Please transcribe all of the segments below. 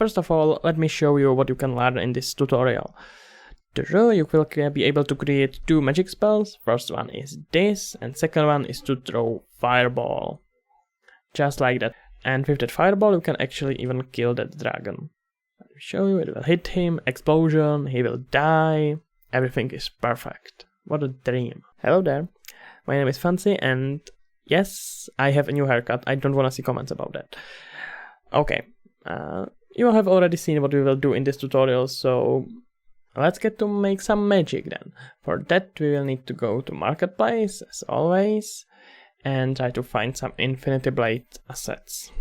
first of all, let me show you what you can learn in this tutorial. You will be able to create 2 magic spells. First one is this, and second one is to throw fireball. Just like that. And with that fireball, you can actually even kill that dragon. Let me show you, it will hit him, explosion, he will die. Everything is perfect. What a dream. Hello there, my name is Fansi, and yes, I have a new haircut. I don't want to see comments about that. Okay, you have already seen what we will do in this tutorial, so let's get to make some magic then. For that we will need to go to Marketplace, as always, and try to find some Infinity Blade assets.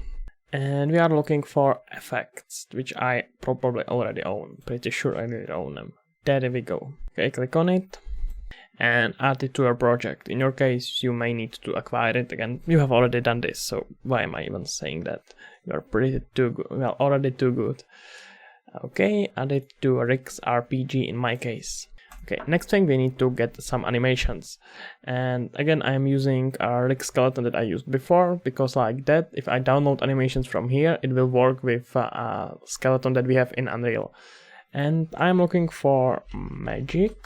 And we are looking for effects, which I probably already own. Pretty sure I already own them. There we go. Okay, click on it and add it to your project. In your case, you may need to acquire it again. You have already done this, so why am I even saying that? You are pretty too good. Well, already too good. Okay, add it to Rick's RPG in my case. Okay, next thing we need to get some animations. And again, I am using a Rick skeleton that I used before, because like that, if I download animations from here, it will work with a skeleton that we have in Unreal. And I'm looking for magic.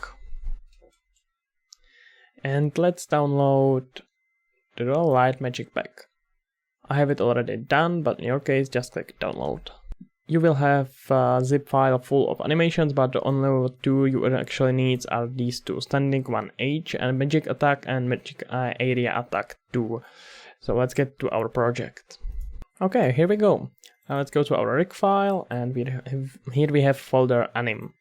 And let's download the light magic pack. I have it already done, but in your case, just click download. You will have a zip file full of animations, but the only 2 you actually need are these 2, standing 1H and magic attack and magic area attack 2. So let's get to our project. Okay, here we go. Now let's go to our Rick file, and here we have folder anim.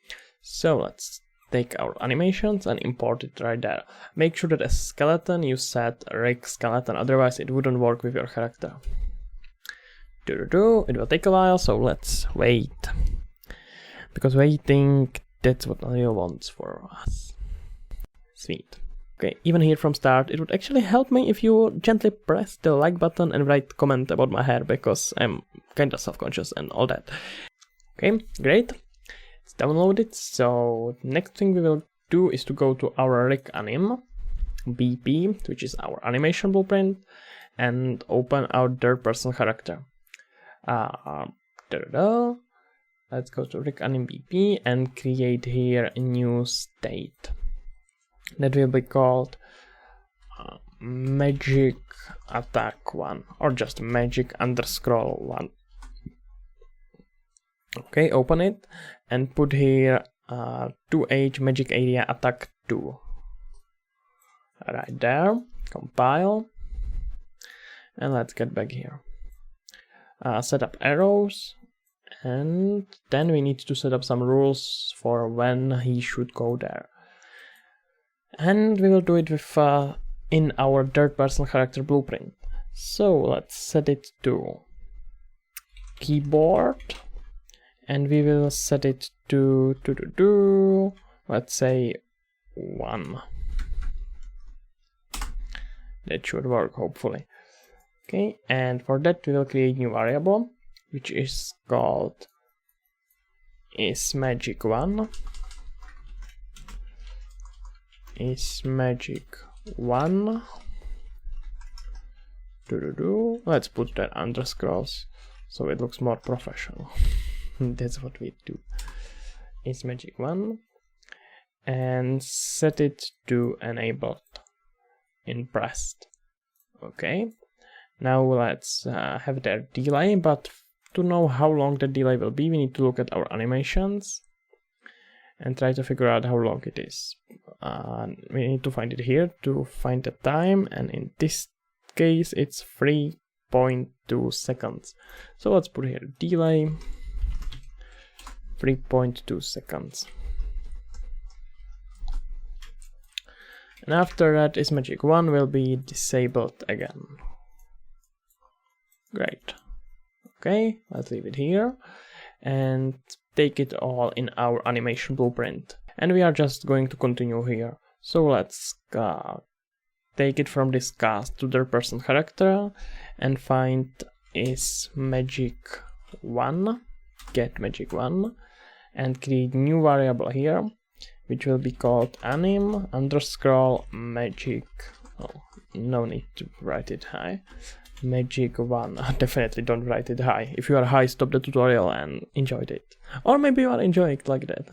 So let's take our animations and import it right there. Make sure that as skeleton you set Rick skeleton, otherwise it wouldn't work with your character. It will take a while, so let's wait. Because waiting, that's what Unreal wants for us. Sweet. Okay, even here from start, it would actually help me if you gently press the like button and write comment about my hair, because I'm kinda self-conscious and all that. Okay, great. Let's download it. So next thing we will do is to go to our Rick anim, BP, which is our animation blueprint, and open our third-person character. Let's go to Rick anim BP and create here a new state that will be called magic attack 1, or just magic underscore 1. Okay, open it and put here 2H magic area attack 2 right there. Compile, and let's get back here. Set up arrows, and then we need to set up some rules for when he should go there. And we will do it with in our third-person character blueprint. So let's set it to keyboard, and we will set it to let's say 1. That should work, hopefully. Okay, and for that we will create new variable, which is called isMagic1. isMagic1. Let's put that underscores so it looks more professional. That's what we do. isMagic1, and set it to enabled in pressed. Okay. Now let's have their delay, but to know how long the delay will be, we need to look at our animations and try to figure out how long it is. We need to find it here to find the time, and in this case it's 3.2 seconds. So let's put here delay 3.2 seconds. And after that, isMagic1 will be disabled again. Great. Okay, let's leave it here and take it all in our animation blueprint. And we are just going to continue here. So let's take it from this cast to third-person character and find isMagic1, get magic1, and create new variable here, which will be called anim underscore magic. Oh, no need to write it high. Magic 1. Definitely don't write it high. If you are high, stop the tutorial and enjoyed it. Or maybe you are enjoying it like that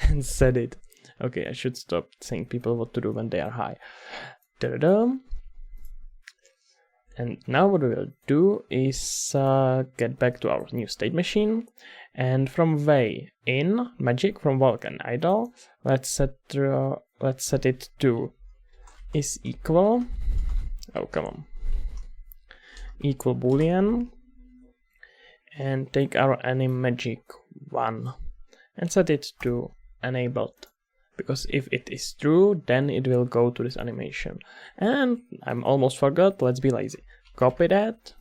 and said it. Okay, I should stop saying people what to do when they are high. Da-da-da. And now what we will do is get back to our new state machine, and from way in magic from Vulcan idle, let's set it to is equal. Oh, come on. Equal boolean, and take our anim magic 1 and set it to enabled, because if it is true, then it will go to this animation. And I'm almost forgot, let's be lazy. Copy that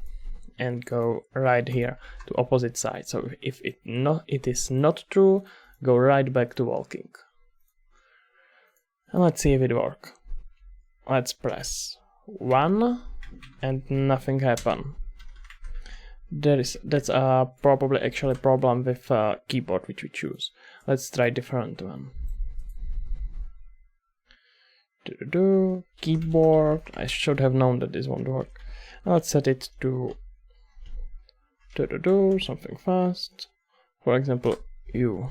and go right here to opposite side. So if it is not true, go right back to walking. And let's see if it works. Let's press 1 and nothing happened. That's probably actually a problem with keyboard which we choose. Let's try different one. Keyboard. I should have known that this won't work. Let's set it to something fast. For example, U.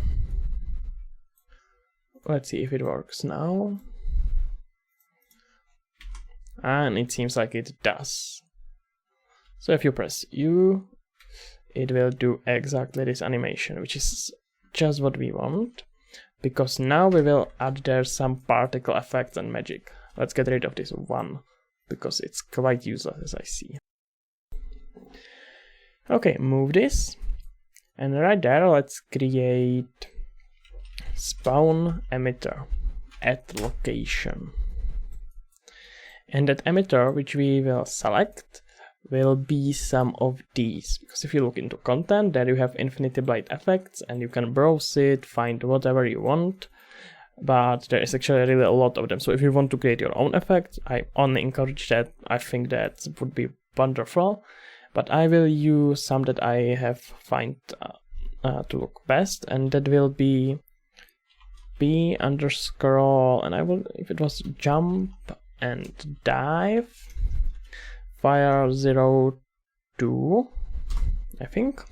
Let's see if it works now. And it seems like it does. So if you press U, it will do exactly this animation, which is just what we want, because now we will add there some particle effects and magic. Let's get rid of this one, because it's quite useless as I see. Okay, move this, and right there let's create spawn emitter at location. And that emitter which we will select will be some of these, because if you look into content, there you have infinity blade effects and you can browse it, find whatever you want, but there is actually really a lot of them. So if you want to create your own effects, I only encourage that. I think that would be wonderful, but I will use some that I have find to look best, and that will be B underscore, and I will, if it was jump and dive, fire 0 2, I think.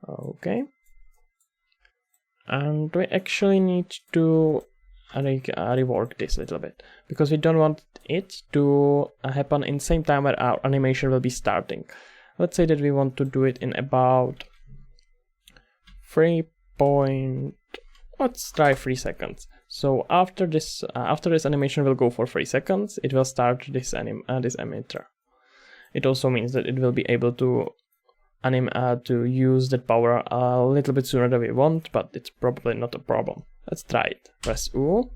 Okay, and we actually need to rework this a little bit, because we don't want it to happen in the same time where our animation will be starting. Let's say that we want to do it in about 3 let's try 3 seconds. So after this animation will go for 3 seconds, it will start this emitter. It also means that it will be able to use that power a little bit sooner than we want, but it's probably not a problem. Let's try it. Press U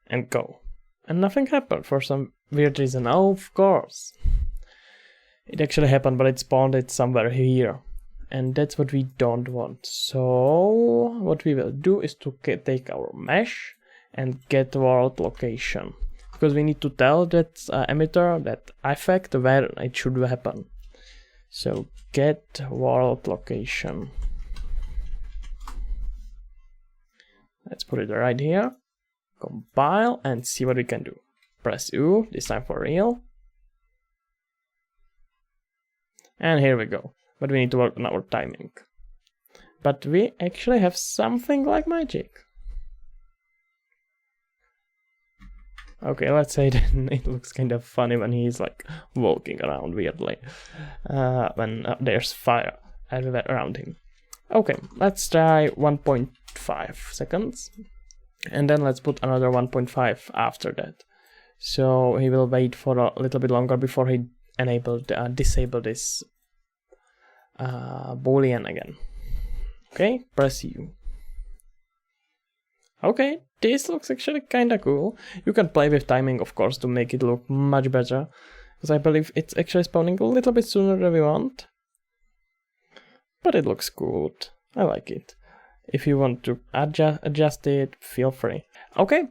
and go. And nothing happened for some weird reason. Oh, of course. It actually happened, but it spawned it somewhere here. And that's what we don't want. So what we will do is to take our mesh and get world location, because we need to tell that emitter, that effect, where it should happen. So get world location. Let's put it right here. Compile and see what we can do. Press U, this time for real. And here we go. But we need to work on our timing. But we actually have something like magic. Okay, let's say that it looks kind of funny when he's like walking around weirdly. When there's fire everywhere around him. Okay, let's try 1.5 seconds. And then let's put another 1.5 after that. So he will wait for a little bit longer before he disable this boolean again. Okay, press U. Okay, this looks actually kinda cool. You can play with timing, of course, to make it look much better, because I believe it's actually spawning a little bit sooner than we want. But it looks good. I like it. If you want to adjust it, feel free. Okay,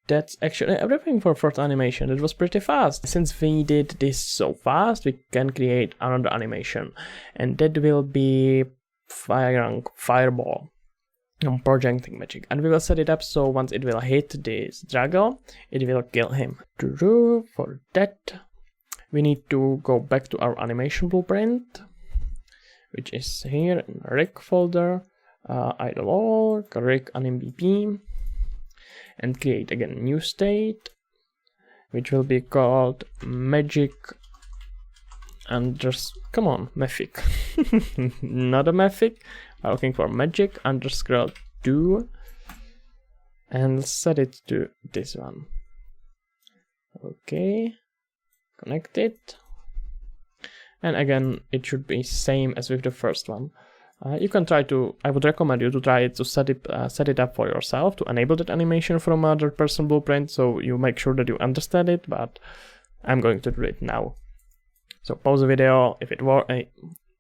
that's actually everything for first animation. It was pretty fast. Since we did this so fast, we can create another animation, and that will be fireball projecting magic, and we will set it up so once it will hit this dragon, it will kill him. For that, we need to go back to our animation blueprint, which is here in rig folder, idle all, rig animbp, and create again a new state, which will be called magic come on, Mafic. Not a Mafic. I'm looking for magic underscore do, and set it to this one. Okay, connect it, and again it should be same as with the first one. You can try to, I would recommend you to try it to set it up for yourself to enable that animation from other person blueprint, so you make sure that you understand it, but I'm going to do it now. So pause the video, if it works,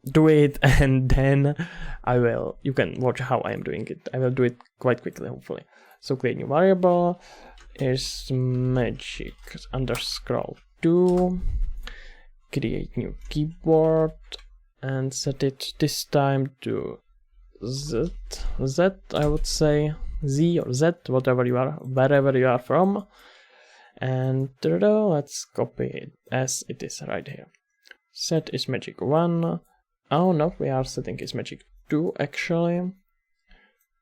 do it, and then you can watch how I am doing it. I will do it quite quickly, hopefully. So create new variable is magic underscore do, create new keyboard, and set it this time to Z, I would say, Z or Z, whatever you are, wherever you are from. And let's copy it as it is right here. Set is magic 1. Oh no, we are setting is magic 2 actually.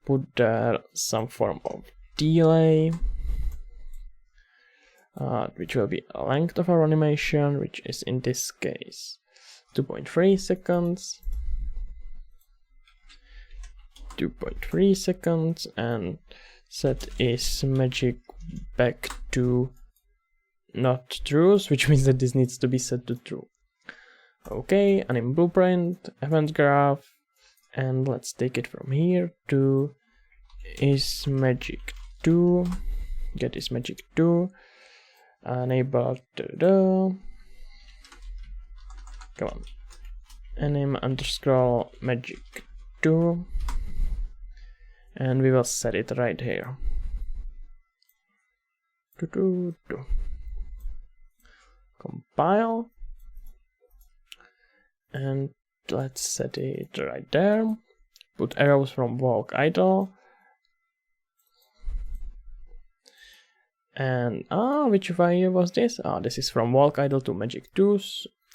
Put there some form of delay, which will be a length of our animation, which is in this case 2.3 seconds. 2.3 seconds, and set is magic back to not true, which means that this needs to be set to true. Okay, anim blueprint, event graph, and let's take it from here to is magic 2, get is magic 2, enable come on, anim underscore magic 2, and we will set it right here. Compile, and let's set it right there. Put arrows from walk idle, and which value was this? This is from walk idle to magic 2.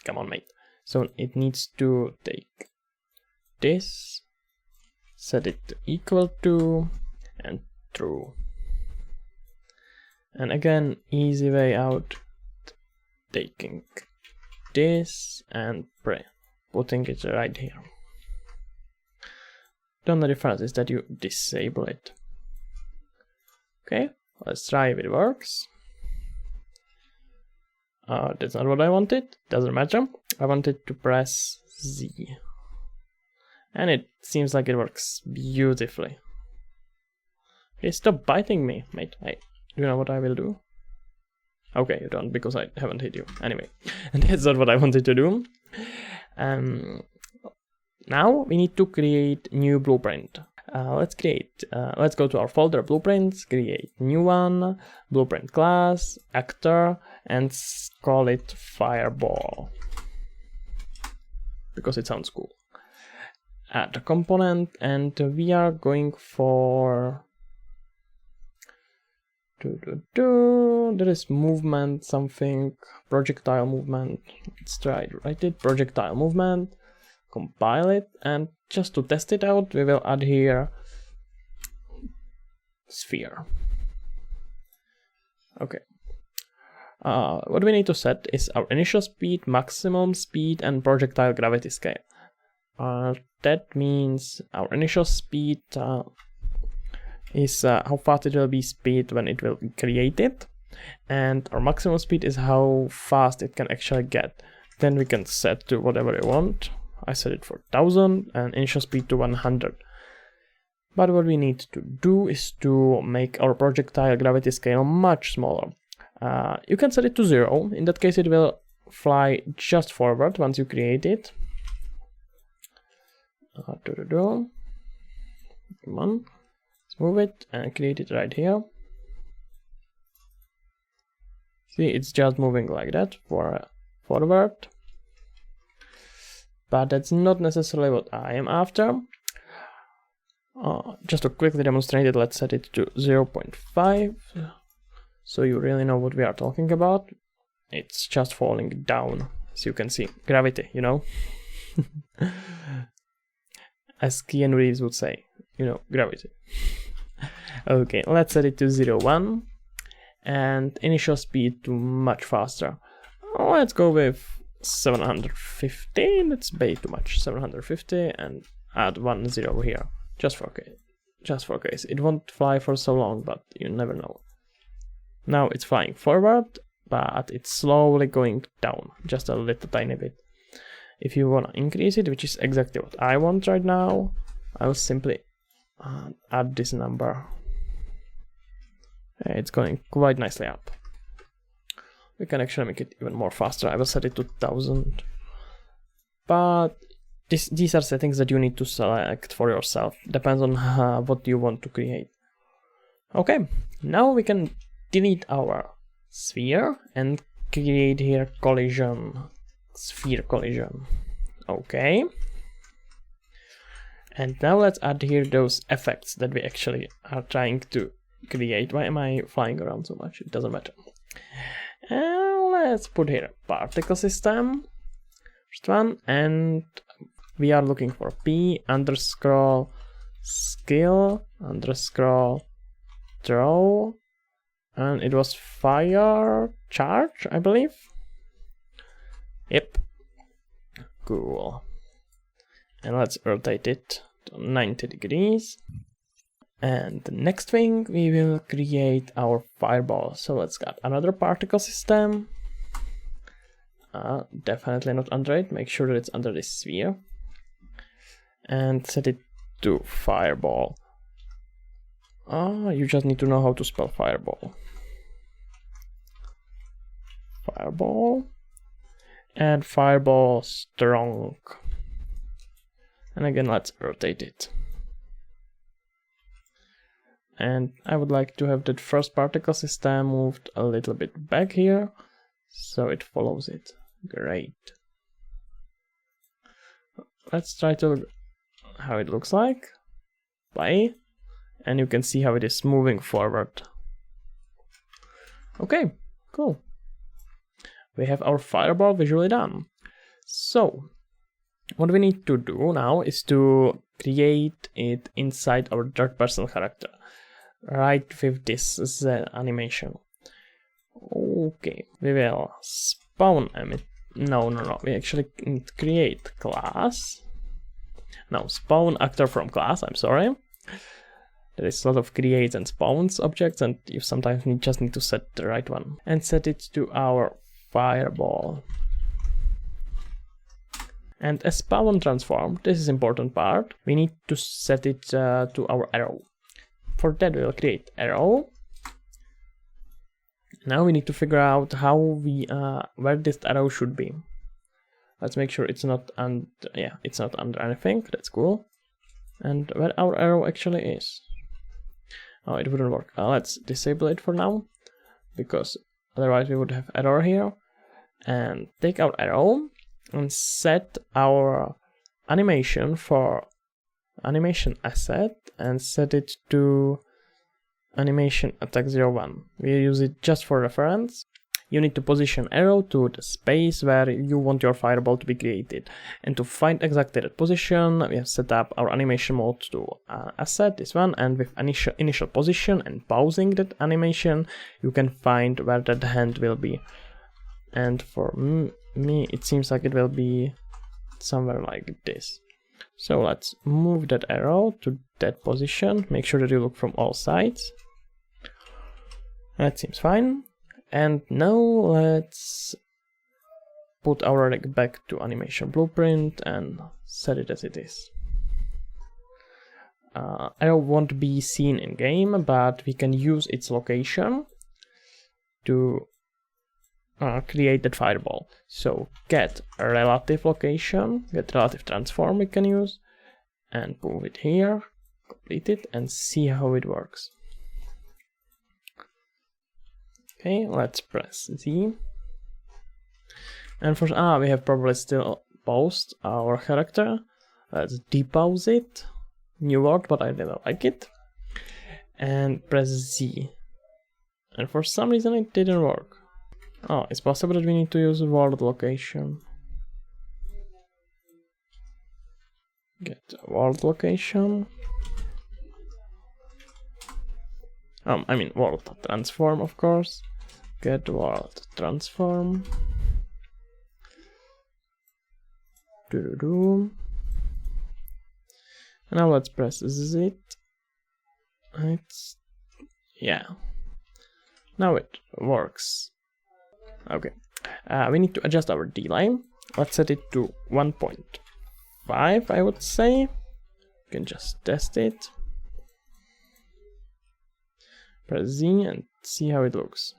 Come on, mate. So it needs to take this, set it to equal to, and true. And again, easy way out, taking this and putting it right here. The only difference is that you disable it. Okay, let's try if it works. That's not what I wanted, doesn't matter. I wanted to press Z. And it seems like it works beautifully. Okay, stop biting me, mate. Hey, do you know what I will do? Okay, you don't, because I haven't hit you. Anyway, and that's not what I wanted to do. Now we need to create new blueprint. Let's go to our folder blueprints, create new one, blueprint class, actor, and call it fireball, because it sounds cool. Add a component, and we are going for there is movement something, projectile movement. Let's try it, write it, projectile movement, compile it, and just to test it out we will add here sphere. Okay, what we need to set is our initial speed, maximum speed, and projectile gravity scale. That means our initial speed is how fast it will be speed when it will be created, and our maximum speed is how fast it can actually get. Then we can set to whatever we want. I set it for 1000 and initial speed to 100. But what we need to do is to make our projectile gravity scale much smaller. You can set it to 0. In that case it will fly just forward once you create it. Come on, let's move it and create it right here. See, it's just moving like that forward. But that's not necessarily what I am after. Just to quickly demonstrate it, let's set it to 0.5, so you really know what we are talking about. it's just falling down, as you can see. Gravity, you know? As Keanu Reeves would say, you know, gravity. Okay, let's set it to 0, 1. And initial speed to much faster. Let's go with 750. That's way too much. 750 and add 1 0 here. Just for case. It won't fly for so long, but you never know. Now it's flying forward, but it's slowly going down, just a little tiny bit. If you want to increase it, which is exactly what I want right now, I will simply add this number. It's going quite nicely up. We can actually make it even more faster. I will set it to 1000. But these are settings that you need to select for yourself. Depends on what you want to create. Okay, now we can delete our sphere and create here collision. Sphere collision. Okay. And now let's add here those effects that we actually are trying to create. Why am I flying around so much? It doesn't matter. Let's put here a particle system. First one, and we are looking for p underscore skill underscore throw, and it was fire charge, I believe. Yep. Cool. And let's rotate it to 90 degrees. And the next thing, we will create our fireball. So let's get another particle system. Definitely not under it. Make sure that it's under this sphere. And set it to fireball. You just need to know how to spell fireball. Fireball. And fireball strong. And again, let's rotate it. And I would like to have that first particle system moved a little bit back here, so it follows it. Great. Let's try to look how it looks like. Play. And you can see how it is moving forward. Okay, cool. We have our fireball visually done. So, what we need to do now is to create it inside our third person character. Right with this animation. Okay, we will spawn emit. No. We actually need to create class. No, spawn actor from class. I'm sorry. There is a lot of creates and spawns objects, and you sometimes just need to set the right one. And set it to our fireball. And as spawn transform, this is important part, we need to set it to our arrow. For that we will create arrow. Now we need to figure out how we where this arrow should be. Let's make sure it's not under, yeah, it's not under anything. That's cool. And where our arrow actually is. Oh, it wouldn't work. Let's disable it for now, because otherwise we would have error here. And take our arrow and set our animation for animation asset and set it to animation attack 01. We use it just for reference. You need to position arrow to the space where you want your fireball to be created. And to find exactly that position, we have set up our animation mode to asset, this one, and with initial position and pausing that animation, you can find where that hand will be. And for me, it seems like it will be somewhere like this. So let's move that arrow to that position. Make sure that you look from all sides. That seems fine. And now let's put our rig back to animation blueprint and set it as it is. Arrow won't be seen in game, but we can use its location to create that fireball. So get a relative location, get relative transform we can use, and move it here, complete it, and see how it works. Okay, let's press Z. And for we have probably still paused our character. Let's depause it. New word, but I didn't like it. And press Z. And for some reason it didn't work. Oh, it's possible that we need to use world location. Get world location. I mean world transform, of course. Get world transform. And now let's press Z. Yeah. Now it works. Okay. We need to adjust our delay. Let's set it to 1.5, I would say. You can just test it. Press Z and see how it looks.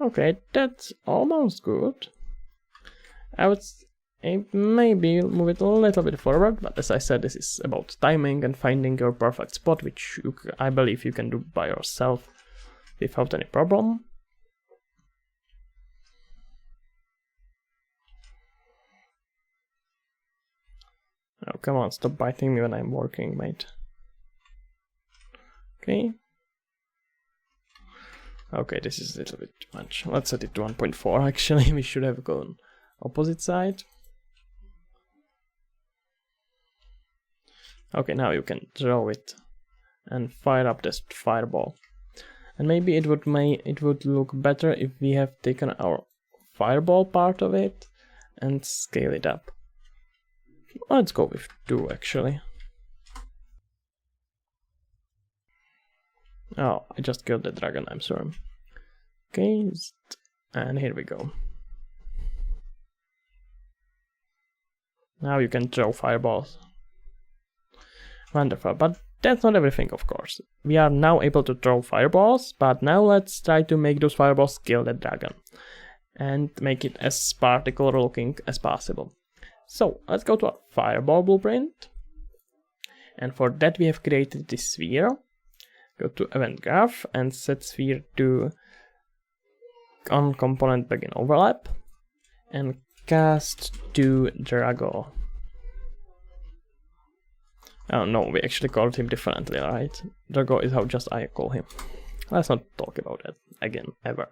Okay, that's almost good. I would maybe move it a little bit forward, but as I said, this is about timing and finding your perfect spot, which I believe you can do by yourself without any problem. Oh, come on, stop biting me when I'm working, mate. Okay. Okay, this is a little bit too much. Let's set it to 1.4 actually. We should have gone opposite side. Okay, now you can draw it and fire up this fireball. And maybe it would look better if we have taken our fireball part of it and scale it up. Let's go with 2 actually. Oh, I just killed the dragon, I'm sorry. Okay, and here we go. Now you can throw fireballs. Wonderful, but that's not everything, of course. We are now able to throw fireballs, but now let's try to make those fireballs kill the dragon. And make it as particle looking as possible. So, let's go to our fireball blueprint. And for that we have created this sphere. Go to event graph and set sphere to on component begin overlap and cast to Drago. Oh no, we actually called him differently, right? Drago is how just I call him. Let's not talk about that again, ever.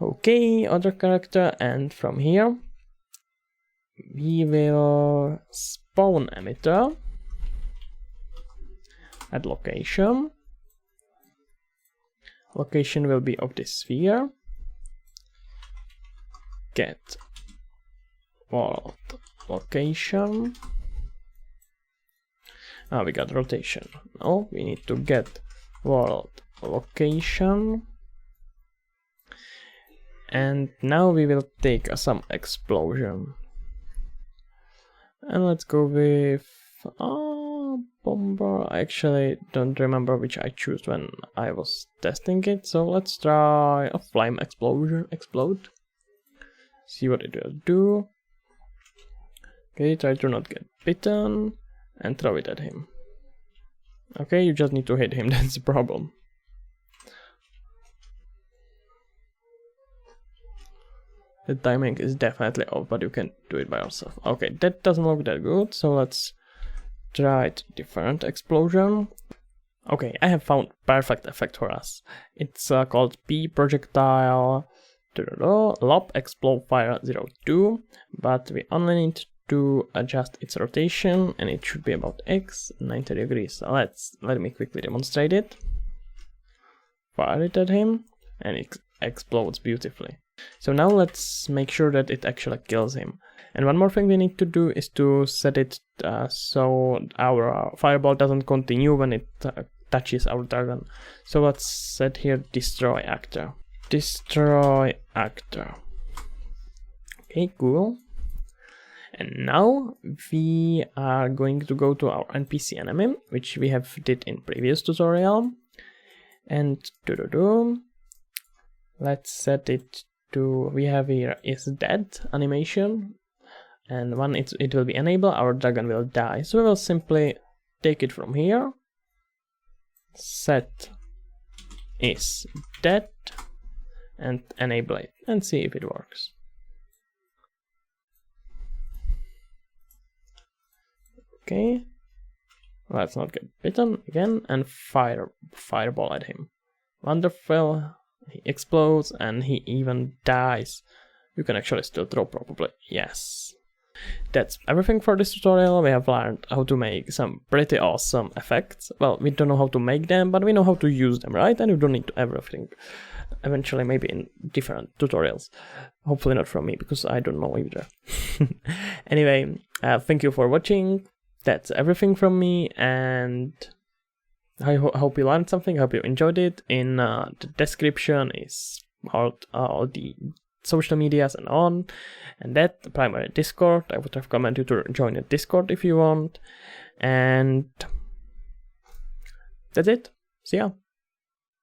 Okay, other character, and from here we will spawn emitter at location. Location will be of this sphere. Get world location. Ah, we got rotation. No, we need to get world location. And now we will take some explosion. And let's go with bomber. I actually don't remember which I chose when I was testing it, so let's try a flame explosion. Explode. See what it will do. Okay, try to not get bitten and throw it at him. Okay, you just need to hit him, that's the problem. The timing is definitely off, but you can do it by yourself. Okay, that doesn't look that good, so let's try a different explosion. Okay, I have found perfect effect for us. It's called P projectile lob explode fire 02, but we only need to adjust its rotation, and it should be about X 90 degrees. So let me quickly demonstrate it. Fire it at him, and it explodes beautifully. So now let's make sure that it actually kills him. And one more thing we need to do is to set it so our fireball doesn't continue when it touches our dragon. So let's set here destroy actor. Destroy actor. Okay, cool. And now we are going to go to our NPC enemy, which we have did in previous tutorial. And let's set it to, we have here is dead animation, and when it will be enabled, our dragon will die. So we will simply take it from here, set is dead, and enable it and see if it works. Okay, let's not get bitten again, and fireball at him. Wonderful. he explodes, and he even dies. You can actually still throw, probably. Yes. That's everything for this tutorial. We have learned how to make some pretty awesome effects. Well, we don't know how to make them, but we know how to use them, right? And you don't need to everything. Eventually, maybe in different tutorials. Hopefully not from me, because I don't know either. Anyway, thank you for watching. That's everything from me, and I hope you learned something. I hope you enjoyed it. In the description is all the social medias and on, and that the primary Discord. I would recommend you to join the Discord if you want, and that's it. See ya.